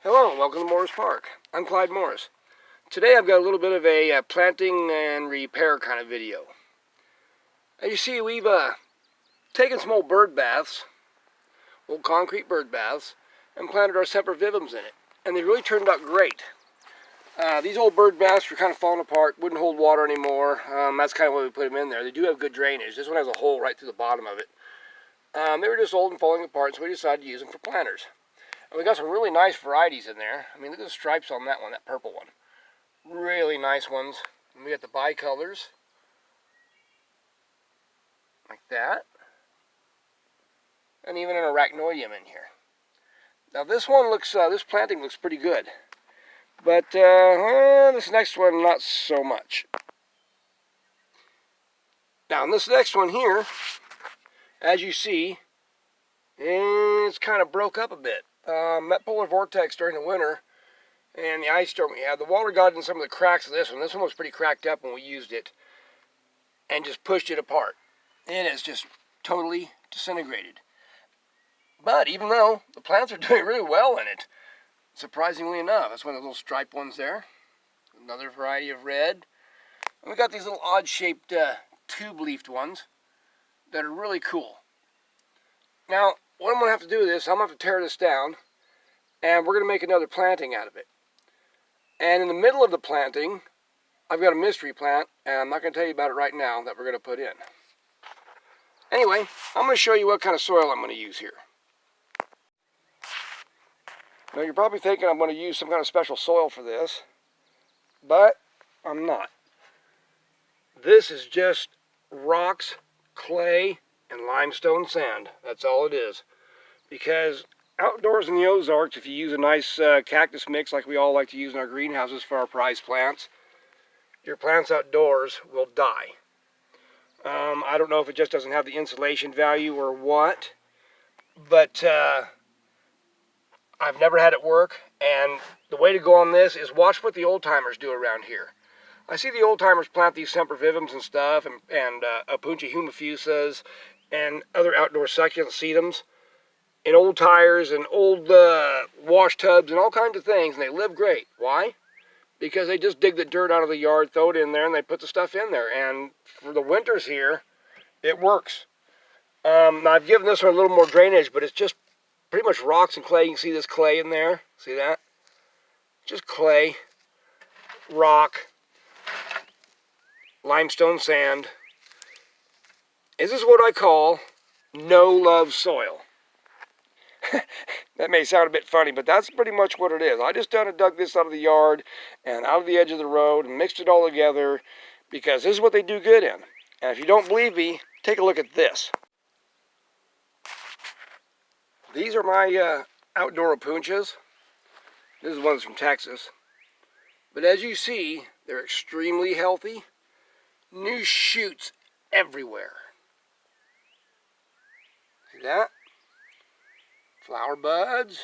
Hello and welcome to Morris Park. I'm Clyde Morris. Today I've got a little bit of a planting and repair kind of video. As you see, we've taken some old bird baths, old concrete bird baths, and planted our sempervivums in it. And they really turned out great. These old bird baths were kind of falling apart, wouldn't hold water anymore. That's kind of why we put them in there. They do have good drainage. This one has a hole right through the bottom of it. They were just old and falling apart, so we decided to use them for planters. And we got some really nice varieties in there. I mean, look at the stripes on that one, that purple one. Really nice ones. And we got the bicolors. Like that. And even an arachnoideum in here. Now this one looks, this planting looks pretty good. But this next one, not so much. Now in this next one here, as you see, it's kind of broke up a bit. That polar vortex during the winter and the ice storm we had, the water got in some of the cracks of this one. This one was pretty cracked up when we used it and just pushed it apart. It is just totally disintegrated. But even though the plants are doing really well in it, surprisingly enough, that's one of those little striped ones there. Another variety of red. And we got these little odd-shaped tube-leafed ones that are really cool. Now, what I'm going to have to do with this, I'm going to have to tear this down, and we're going to make another planting out of it. And in the middle of the planting, I've got a mystery plant, and I'm not going to tell you about it right now, that we're going to put in. Anyway, I'm going to show you what kind of soil I'm going to use here. Now, you're probably thinking I'm going to use some kind of special soil for this, but I'm not. This is just rocks, clay, and limestone sand. That's all it is. Because outdoors in the Ozarks, if you use a nice cactus mix like we all like to use in our greenhouses for our prized plants, your plants outdoors will die. I don't know if it just doesn't have the insulation value or what, but I've never had it work, and the way to go on this is watch what the old-timers do around here. I see the old-timers plant these sempervivums and stuff, and Opuntia humifusas, and other outdoor succulent sedums in old tires and old wash tubs and all kinds of things, and they live great. Why? Because they just dig the dirt out of the yard, throw it in there, and they put the stuff in there. And for the winters here, it works. Now I've given this one a little more drainage, but it's just pretty much rocks and clay. You can see this clay in there. See that? Just clay, rock, limestone sand. This is what I call no-love soil. That may sound a bit funny, but that's pretty much what it is. I just dug this out of the yard and out of the edge of the road and mixed it all together because this is what they do good in. And if you don't believe me, take a look at this. These are my outdoor Opuntias. This is one from Texas. But as you see, they're extremely healthy. New shoots everywhere. See that? Flower buds.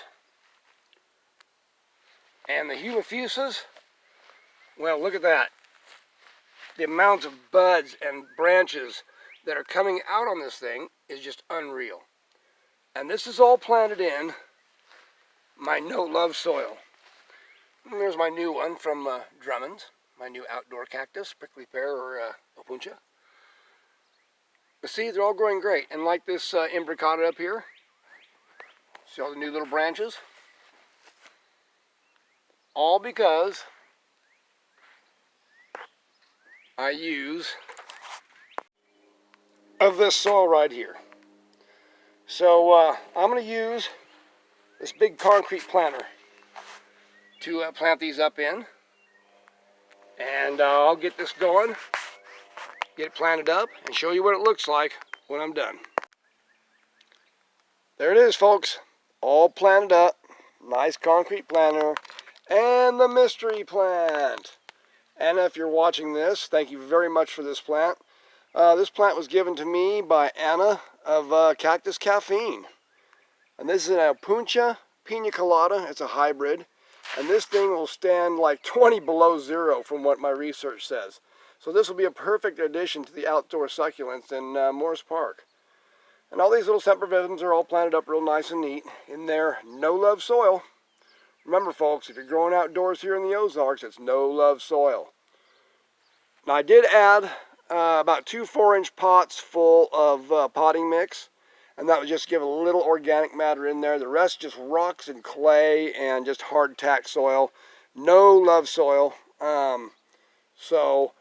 And the humifusas, well, look at that. The amounts of buds and branches that are coming out on this thing is just unreal. And this is all planted in my no-love soil. And there's my new one from Drummond's, my new outdoor cactus, prickly pear or Opuntia. But see, they're all growing great. And like this imbricata up here, see all the new little branches? All because I use of this soil right here. So I'm going to use this big concrete planter to plant these up in. And I'll get this going, get it planted up, and show you what it looks like when I'm done. There it is, folks. All planted up. Nice concrete planter. And the mystery plant. And if you're watching this, thank you very much for this plant. This plant was given to me by Anna of Cactus Caffeine. And this is an Opuntia Pina Colada. It's a hybrid. And this thing will stand like 20 below zero from what my research says. So this will be a perfect addition to the outdoor succulents in Morris Park. And all these little sempervivums are all planted up real nice and neat in their no-love soil. Remember folks, if you're growing outdoors here in the Ozarks, it's no-love soil. Now I did add about 2 4-inch pots full of potting mix, and that would just give a little organic matter in there. The rest just rocks and clay and just hard-tack soil. No-love soil. So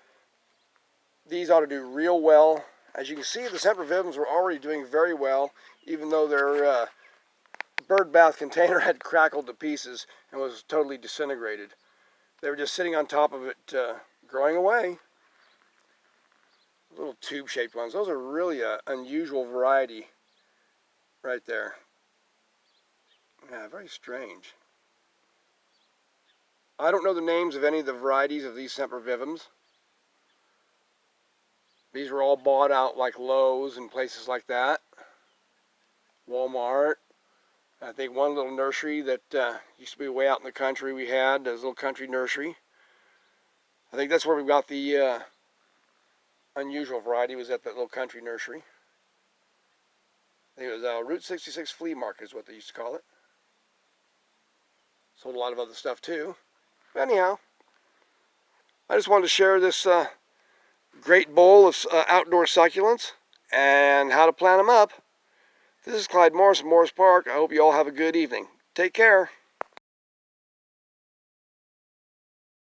these ought to do real well. As you can see, the sempervivums were already doing very well, even though their bird bath container had crackled to pieces and was totally disintegrated. They were just sitting on top of it, growing away. Little tube-shaped ones. Those are really an unusual variety right there. Yeah, very strange. I don't know the names of any of the varieties of these sempervivums. These were all bought out like Lowe's and places like that. Walmart. I think one little nursery that used to be way out in the country we had, this little country nursery. I think that's where we got the unusual variety, was at that little country nursery. I think it was Route 66 Flea Market is what they used to call it. Sold a lot of other stuff too. But anyhow, I just wanted to share this great bowl of outdoor succulents and how to plant them up. This is Clyde Morris of Morris Park. I hope you all have a good evening. Take care.